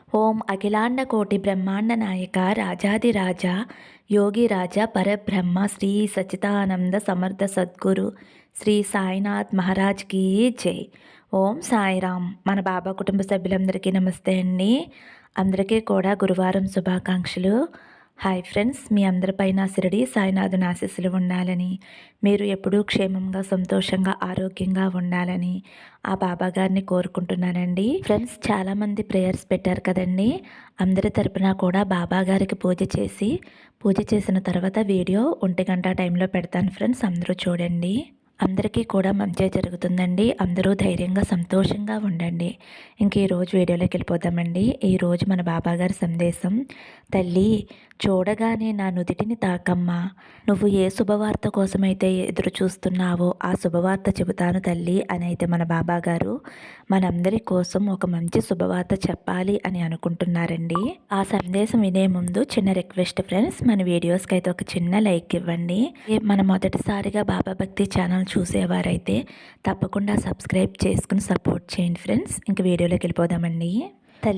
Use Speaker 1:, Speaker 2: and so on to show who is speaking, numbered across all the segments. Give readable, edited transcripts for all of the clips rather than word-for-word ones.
Speaker 1: ఓం అఖిలాండ కోటి బ్రహ్మాండ నాయక రాజాదిరాజ యోగిరాజ పరబ్రహ్మ శ్రీ సచ్చిదానంద సమర్థ సద్గురు శ్రీ సాయినాథ్ మహారాజ్ కీ జై. ఓం సాయిరామ్. మన బాబా కుటుంబ సభ్యులందరికీ నమస్తే అండి. అందరికీ కూడా గురువారం శుభాకాంక్షలు. హాయ్ ఫ్రెండ్స్, మీ అందరిపైన షిరిడి సాయినాథుని ఆశీస్సులు ఉండాలని, మీరు ఎప్పుడూ క్షేమంగా సంతోషంగా ఆరోగ్యంగా ఉండాలని ఆ బాబా గారిని కోరుకుంటున్నానండి. ఫ్రెండ్స్, చాలామంది ప్రేయర్స్ పెట్టారు కదండి. అందరి తరపున కూడా బాబా గారికి పూజ చేసిన తర్వాత వీడియో 1 గంట టైంలో పెడతాను ఫ్రెండ్స్. అందరూ చూడండి. అందరికీ కూడా మంచి జరుగుతుందండి. అందరూ ధైర్యంగా సంతోషంగా ఉండండి. ఇంక ఈరోజు వీడియోలోకి వెళ్ళిపోదామండి. ఈరోజు మన బాబాగారి సందేశం: తల్లి, చూడగానే నా నుదిటిని తాకమ్మా. నువ్వు ఏ శుభవార్త కోసమైతే ఎదురు చూస్తున్నావో ఆ శుభవార్త చెబుతాను తల్లి అని అయితే మన బాబాగారు మనందరి కోసం ఒక మంచి శుభవార్త చెప్పాలి అని అనుకుంటున్నారండి. ఆ సందేశం వినే ముందు చిన్న రిక్వెస్ట్ ఫ్రెండ్స్, మన వీడియోస్కి అయితే ఒక చిన్న లైక్ ఇవ్వండి. మన మొదటిసారిగా బాబా భక్తి ఛానల్ చూసేవారైతే తప్పకుండా సబ్స్క్రైబ్ చేసుకుని సపోర్ట్ చేయండి ఫ్రెండ్స్. ఇంక వీడియోలోకి వెళ్ళిపోదామండి.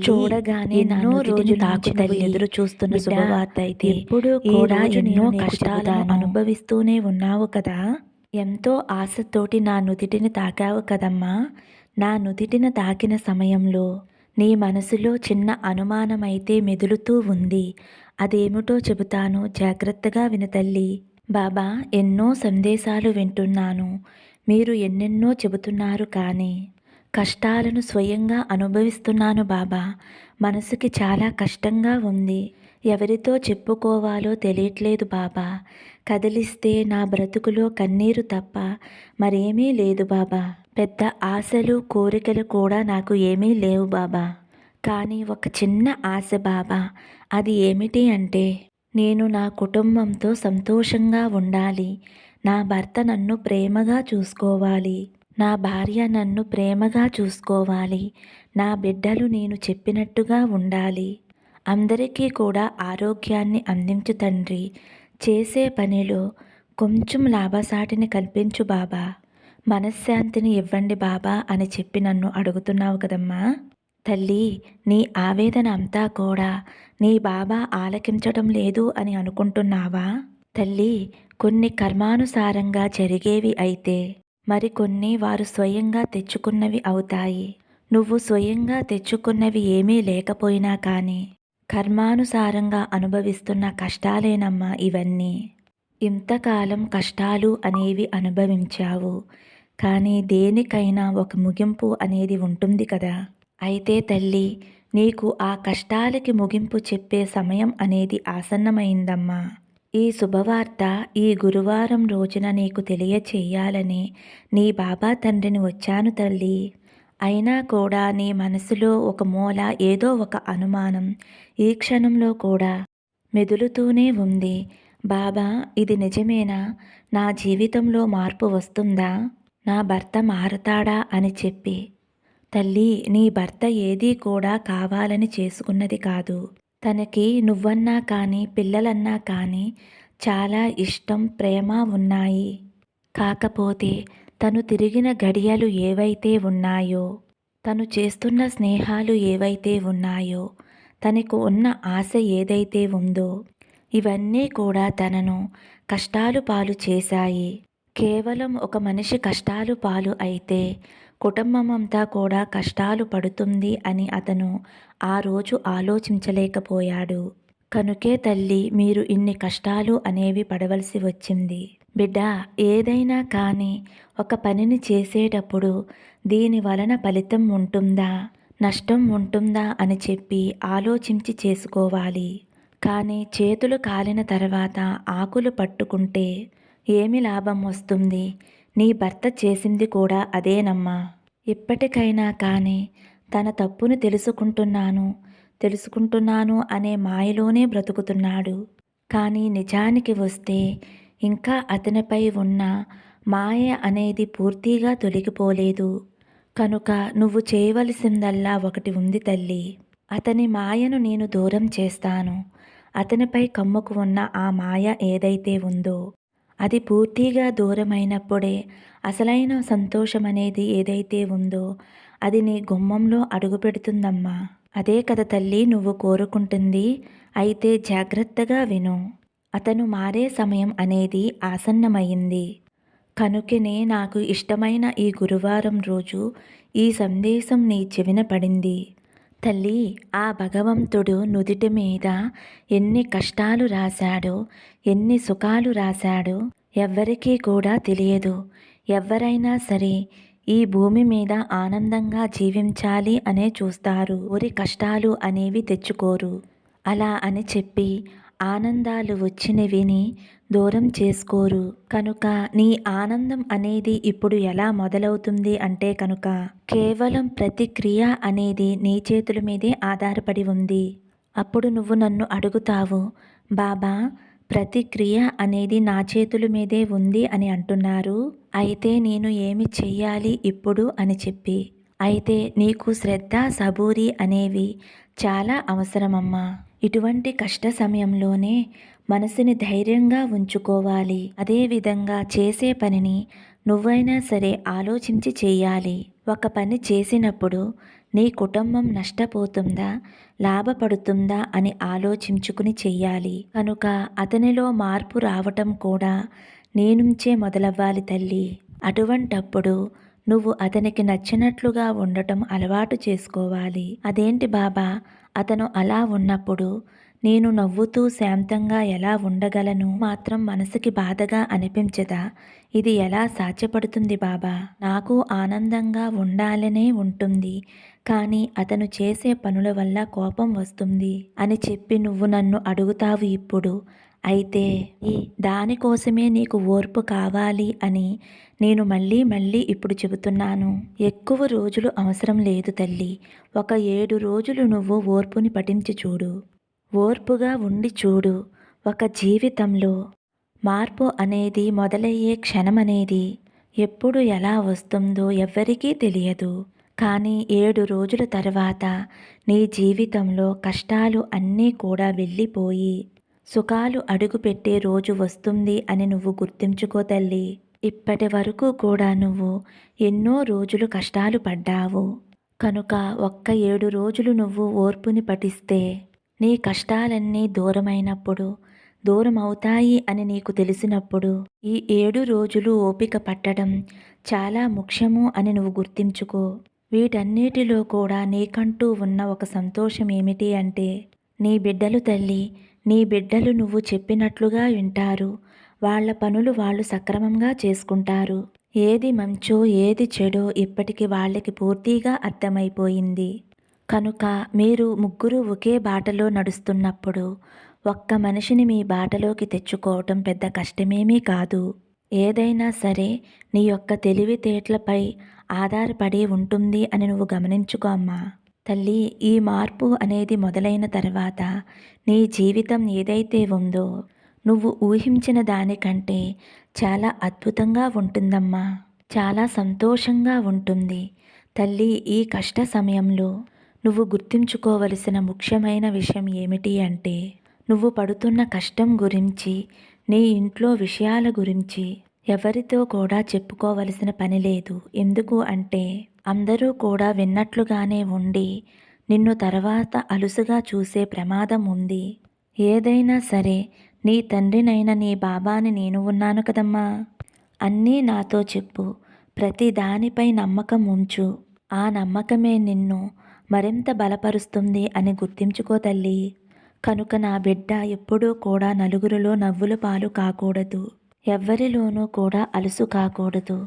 Speaker 1: చూడగానే ఎన్నో రోజులు తాకు తల్లి ఎదురు చూస్తున్న శుభవార్త అయితే ఇప్పుడు కూడా ఎన్నో కష్టాలను అనుభవిస్తూనే ఉన్నావు కదా. ఎంతో ఆశతోటి నా నుదిటిని తాకావు కదమ్మా. నా నుదిటిని తాకిన సమయంలో నీ మనసులో చిన్న అనుమానమైతే మెదులుతూ ఉంది. అదేమిటో చెబుతాను, జాగ్రత్తగా విను తల్లి. బాబా, ఎన్నో సందేశాలు వింటున్నాను, మీరు ఎన్నెన్నో చెబుతున్నారు, కానీ కష్టాలను స్వయంగా అనుభవిస్తున్నాను బాబా. మనసుకి చాలా కష్టంగా ఉంది. ఎవరితో చెప్పుకోవాలో తెలియట్లేదు బాబా. కదిలిస్తే నా బ్రతుకులో కన్నీరు తప్ప మరేమీ లేదు బాబా. పెద్ద ఆశలు కోరికలు కూడా నాకు ఏమీ లేవు బాబా. కానీ ఒక చిన్న ఆశ బాబా. అది ఏమిటి అంటే, నేను నా కుటుంబంతో సంతోషంగా ఉండాలి. నా భర్త నన్ను ప్రేమగా చూసుకోవాలి. నా భార్య నన్ను ప్రేమగా చూసుకోవాలి. నా బిడ్డలు నేను చెప్పినట్టుగా ఉండాలి. అందరికీ కూడా ఆరోగ్యాన్ని అందించు తండ్రి. చేసే పనిలో కొంచెం లాభసాటిని కల్పించు బాబా. మనశ్శాంతిని ఇవ్వండి బాబా అని చెప్పి నన్ను అడుగుతున్నావు కదమ్మా. తల్లి, నీ ఆవేదన అంతా కూడా నీ బాబా ఆలకించడం లేదు అని అనుకుంటున్నావా? తల్లి, కొన్ని కర్మానుసారంగా జరిగేవి అయితే మరికొన్ని వారు స్వయంగా తెచ్చుకున్నవి అవుతాయి. నువ్వు స్వయంగా తెచ్చుకున్నవి ఏమీ లేకపోయినా కానీ కర్మానుసారంగా అనుభవిస్తున్న కష్టాలేనమ్మా ఇవన్నీ. ఇంతకాలం కష్టాలు అనేవి అనుభవించావు, కానీ దేనికైనా ఒక ముగింపు అనేది ఉంటుంది కదా. అయితే తల్లి, నీకు ఆ కష్టాలకి ముగింపు చెప్పే సమయం అనేది ఆసన్నమైందమ్మా. ఈ శుభవార్త ఈ గురువారం రోజున నీకు తెలియచేయాలని నీ బాబా తండ్రిని వచ్చాను తల్లి. అయినా కూడా నీ మనసులో ఒక మూల ఏదో ఒక అనుమానం ఈ క్షణంలో కూడా మెదులుతూనే ఉంది. బాబా, ఇది నిజమేనా? నా జీవితంలో మార్పు వస్తుందా? నా భర్త మారతాడా అని చెప్పి. తల్లి, నీ భర్త ఏదీ కూడా కావాలని చేసుకున్నది కాదు. తనకి నువ్వన్నా కానీ పిల్లలన్నా కానీ చాలా ఇష్టం, ప్రేమ ఉన్నాయి. కాకపోతే తను తిరిగిన గడియలు ఏవైతే ఉన్నాయో, తను చేస్తున్న స్నేహాలు ఏవైతే ఉన్నాయో, తనకు ఉన్న ఆశ ఏదైతే ఉందో, ఇవన్నీ కూడా తనను కష్టాలు పాలు చేశాయి. కేవలం ఒక మనిషి కష్టాలు పాలు అయితే కుటుంబం అంతా కూడా కష్టాలు పడుతుంది అని అతను ఆ రోజు ఆలోచించలేకపోయాడు. కనుకే తల్లి, మీరు ఇన్ని కష్టాలు అనేవి పడవలసి వచ్చింది. బిడ్డ, ఏదైనా కానీ ఒక పనిని చేసేటప్పుడు దీని వలన ఫలితం ఉంటుందా, నష్టం ఉంటుందా అని చెప్పి ఆలోచించి చేసుకోవాలి. కానీ చేతులు కాలిన తర్వాత ఆకులు పట్టుకుంటే ఏమి లాభం వస్తుంది? నీ భర్త చేసింది కూడా అదేనమ్మా. ఇప్పటికైనా కానీ తన తప్పును తెలుసుకుంటున్నాను అనే మాయలోనే బ్రతుకుతున్నాడు. కానీ నిజానికి వస్తే ఇంకా అతనిపై ఉన్న మాయ అనేది పూర్తిగా తొలగిపోలేదు. కనుక నువ్వు చేయవలసిందల్లా ఒకటి ఉంది తల్లి. అతని మాయను నేను దూరం చేస్తాను. అతనిపై కమ్ముకు ఉన్న ఆ మాయ ఏదైతే ఉందో అది పూర్తిగా దూరమైనప్పుడే అసలైన సంతోషం అనేది ఏదైతే ఉందో అది నీ గుమ్మంలో అడుగుపెడుతుందమ్మా. అదే కదా తల్లి నువ్వు కోరుకుంటుంది. అయితే జాగ్రత్తగా విను. అతను మారే సమయం అనేది ఆసన్నమయింది. కనుకనే నాకు ఇష్టమైన ఈ గురువారం రోజు ఈ సందేశం నీ చెవిన పడింది. తల్లి, ఆ భగవంతుడు నుదిటి మీద ఎన్ని కష్టాలు రాశాడో, ఎన్ని సుఖాలు రాశాడో ఎవ్వరికీ కూడా తెలియదు. ఎవ్వరైనా సరే ఈ భూమి మీద ఆనందంగా జీవించాలి అనే చూస్తారు. ఊరి కష్టాలు అనేవి తెచ్చుకోరు. అలా అని చెప్పి ఆనందాలు వచ్చినవిని దూరం చేసుకోరు. కనుక నీ ఆనందం అనేది ఇప్పుడు ఎలా మొదలవుతుంది అంటే కనుక కేవలం ప్రతిక్రియ అనేది నీ చేతుల మీదే ఆధారపడి ఉంది. అప్పుడు నువ్వు నన్ను అడుగుతావు, బాబా ప్రతిక్రియ అనేది నా చేతుల మీదే ఉంది అని అంటున్నారు. అయితే నేను ఏమి చెయ్యాలి ఇప్పుడు అని చెప్పి. అయితే నీకు శ్రద్ధ, సబూరి అనేవి చాలా అవసరమమ్మా. ఇటువంటి కష్ట సమయంలోనే మనసుని ధైర్యంగా ఉంచుకోవాలి. అదేవిధంగా చేసే పనిని నువ్వైనా సరే ఆలోచించి చేయాలి. ఒక పని చేసినప్పుడు నీ కుటుంబం నష్టపోతుందా, లాభపడుతుందా అని ఆలోచించుకుని చెయ్యాలి. కనుక అతనిలో మార్పు రావటం కూడా నీ నుంచే మొదలవ్వాలి తల్లి. అటువంటప్పుడు నువ్వు అతనికి నచ్చినట్లుగా ఉండటం అలవాటు చేసుకోవాలి. అదేంటి బాబా, అతను అలా ఉన్నప్పుడు నేను నవ్వుతూ శాంతంగా ఎలా ఉండగలను? మాత్రం మనసుకి బాధగా అనిపించదా? ఇది ఎలా సాధ్యపడుతుంది బాబా? నాకు ఆనందంగా ఉండాలనే ఉంటుంది, కానీ అతను చేసే పనుల వల్ల కోపం వస్తుంది అని చెప్పి నువ్వు నన్ను అడుగుతావు ఇప్పుడు. అయితే దానికోసమే నీకు ఓర్పు కావాలి అని నేను మళ్ళీ మళ్ళీ ఇప్పుడు చెబుతున్నాను. ఎక్కువ రోజులు అవసరం లేదు తల్లి. ఒక 7 రోజులు నువ్వు ఓర్పుని పఠించి చూడు. ఓర్పుగా ఉండి చూడు. ఒక జీవితంలో మార్పు అనేది మొదలయ్యే క్షణమనేది ఎప్పుడు ఎలా వస్తుందో ఎవ్వరికీ తెలియదు. కానీ 7 రోజుల తర్వాత నీ జీవితంలో కష్టాలు అన్నీ కూడా వెళ్ళిపోయి సుఖాలు అడుగుపెట్టే రోజు వస్తుంది అని నువ్వు గుర్తుంచుకో తల్లి. ఇప్పటి వరకు కూడా నువ్వు ఎన్నో రోజులు కష్టాలు పడ్డావు. కనుక ఒక్క 7 రోజులు నువ్వు ఓర్పుని పఠిస్తే నీ కష్టాలన్నీ దూరమవుతాయి అని నీకు తెలిసినప్పుడు ఈ 7 రోజులు ఓపిక పట్టడం చాలా ముఖ్యము అని నువ్వు గుర్తించుకో. వీటన్నిటిలో కూడా నీకంటూ ఉన్న ఒక సంతోషం ఏమిటి అంటే నీ బిడ్డలు తల్లి. నీ బిడ్డలు నువ్వు చెప్పినట్లుగా వింటారు. వాళ్ళ పనులు వాళ్ళు సక్రమంగా చేసుకుంటారు. ఏది మంచో ఏది చెడో ఇప్పటికి వాళ్ళకి పూర్తిగా అర్థమైపోయింది. కనుక మీరు ముగ్గురు ఒకే బాటలో నడుస్తున్నప్పుడు ఒక్క మనిషిని మీ బాటలోకి తెచ్చుకోవటం పెద్ద కష్టమేమీ కాదు. ఏదైనా సరే నీ యొక్క తెలివితేటలపై ఆధారపడి ఉంటుంది అని నువ్వు గమనించుకో అమ్మా. తల్లి, ఈ మార్పు అనేది మొదలైన తర్వాత నీ జీవితం ఏదైతే ఉందో నువ్వు ఊహించిన దానికంటే చాలా అద్భుతంగా ఉంటుందమ్మా. చాలా సంతోషంగా ఉంటుంది. తల్లి, ఈ కష్ట సమయంలో నువ్వు గుర్తుంచుకోవలసిన ముఖ్యమైన విషయం ఏమిటి అంటే నువ్వు పడుతున్న కష్టం గురించి, నీ ఇంట్లో విషయాల గురించి ఎవరితో కూడా చెప్పుకోవలసిన పని లేదు. ఎందుకు అంటే అందరూ కూడా విన్నట్లుగానే ఉండి నిన్ను తర్వాత అలుసుగా చూసే ప్రమాదం ఉంది. ఏదైనా సరే నీ తండ్రినైన నీ బాబాని నేను ఉన్నాను కదమ్మా. అన్నీ నాతో చెప్పు. ప్రతి దానిపై నమ్మకం ఉంచు. ఆ నమ్మకమే నిన్ను మరింత బలపరుస్తుంది అని గుర్తించుకో తల్లి. కనుక నా బిడ్డ ఎప్పుడూ కూడా నలుగురిలో నవ్వుల పాలు కాకూడదు. ఎవ్వరిలోనూ కూడా అలుసు కాకూడదు.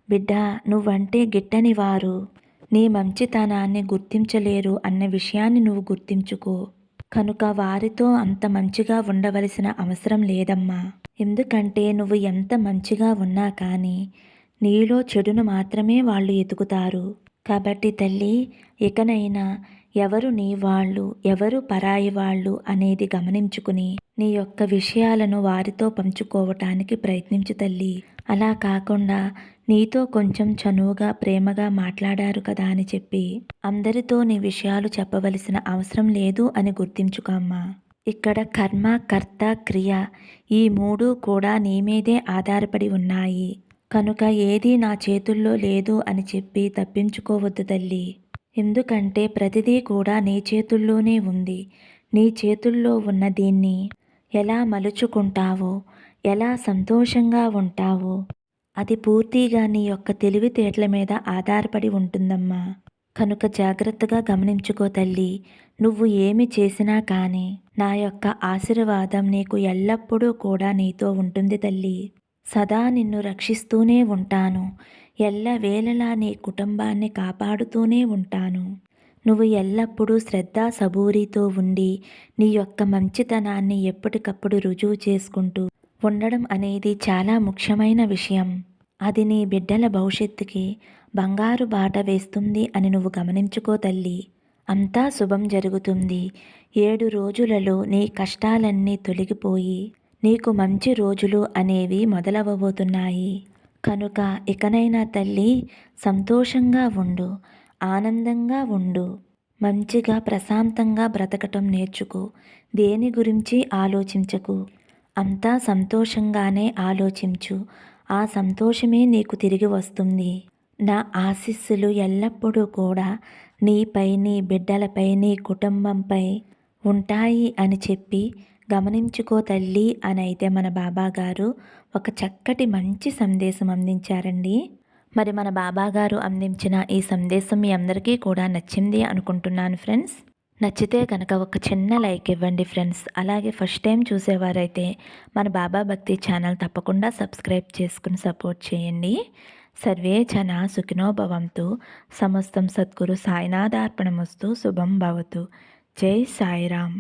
Speaker 1: బిడ్డ, నువ్వంటే గిట్టని వారు నీ మంచితనాన్ని గుర్తించలేరు అన్న విషయాన్ని నువ్వు గుర్తించుకో. కనుక వారితో అంత మంచిగా ఉండవలసిన అవసరం లేదమ్మా. ఎందుకంటే నువ్వు ఎంత మంచిగా ఉన్నా కానీ నీలో చెడును మాత్రమే వాళ్ళు ఎతుకుతారు. కాబట్టి తల్లి, ఇకనైనా ఎవరు నీ వాళ్ళు, ఎవరు పరాయి వాళ్ళు అనేది గమనించుకుని నీ యొక్క విషయాలను వారితో పంచుకోవటానికి ప్రయత్నించు తల్లి. అలా కాకుండా నీతో కొంచెం చనువుగా ప్రేమగా మాట్లాడారు కదా అని చెప్పి అందరితో నీ విషయాలు చెప్పవలసిన అవసరం లేదు అని గుర్తించుకోమ్మా. ఇక్కడ కర్మ, కర్త, క్రియ ఈ 3 కూడా నీ మీదే ఆధారపడి ఉన్నాయి. కనుక ఏదీ నా చేతుల్లో లేదు అని చెప్పి తప్పించుకోవద్దు తల్లి. ఎందుకంటే ప్రతిదీ కూడా నీ చేతుల్లోనే ఉంది. నీ చేతుల్లో ఉన్న దీన్ని ఎలా మలుచుకుంటావో, ఎలా సంతోషంగా ఉంటావో, అది పూర్తిగా నీ యొక్క తెలివితేటల మీద ఆధారపడి ఉంటుందమ్మా. కనుక జాగ్రత్తగా గమనించుకో తల్లి. నువ్వు ఏమి చేసినా కానీ నా యొక్క ఆశీర్వాదం నీకు ఎల్లప్పుడూ కూడా నీతో ఉంటుంది తల్లి. సదా నిన్ను రక్షిస్తూనే ఉంటాను. ఎల్లవేళలా నీ కుటుంబాన్ని కాపాడుతూనే ఉంటాను. నువ్వు ఎల్లప్పుడూ శ్రద్ధ సబూరితో ఉండి నీ యొక్క మంచితనాన్ని ఎప్పటికప్పుడు రుజువు చేసుకుంటూ ఉండడం అనేది చాలా ముఖ్యమైన విషయం. అది నీ బిడ్డల భవిష్యత్తుకి బంగారు బాట వేస్తుంది అని నువ్వు గమనించుకో తల్లి. అంతా శుభం జరుగుతుంది. 7 రోజులలో నీ కష్టాలన్నీ తొలగిపోయి నీకు మంచి రోజులు అనేవి మొదలవబోతున్నాయి. కనుక ఇకనైనా తల్లి సంతోషంగా ఉండు, ఆనందంగా ఉండు. మంచిగా ప్రశాంతంగా బ్రతకటం నేర్చుకో. దేని గురించి ఆలోచించకు. అంతా సంతోషంగానే ఆలోచించు. ఆ సంతోషమే నీకు తిరిగి వస్తుంది. నా ఆశీస్సులు ఎల్లప్పుడూ కూడా నీపై, నీ బిడ్డలపై, నీ కుటుంబంపై ఉంటాయి అని చెప్పి గమనించుకో తల్లి అని అయితే మన బాబాగారు ఒక చక్కటి మంచి సందేశం అందించారండి. మరి మన బాబాగారు అందించిన ఈ సందేశం మీ అందరికీ కూడా నచ్చింది అనుకుంటున్నాను ఫ్రెండ్స్. నచ్చితే కనుక ఒక చిన్న లైక్ ఇవ్వండి ఫ్రెండ్స్. అలాగే ఫస్ట్ టైం చూసేవారైతే మన బాబా భక్తి ఛానల్ తప్పకుండా సబ్స్క్రైబ్ చేసుకుని సపోర్ట్ చేయండి. సర్వే జన సుఖినో భవంతు. సమస్తం సద్గురు సాయినాథార్పణమస్తు. శుభం భవతు. జై సాయిరామ్.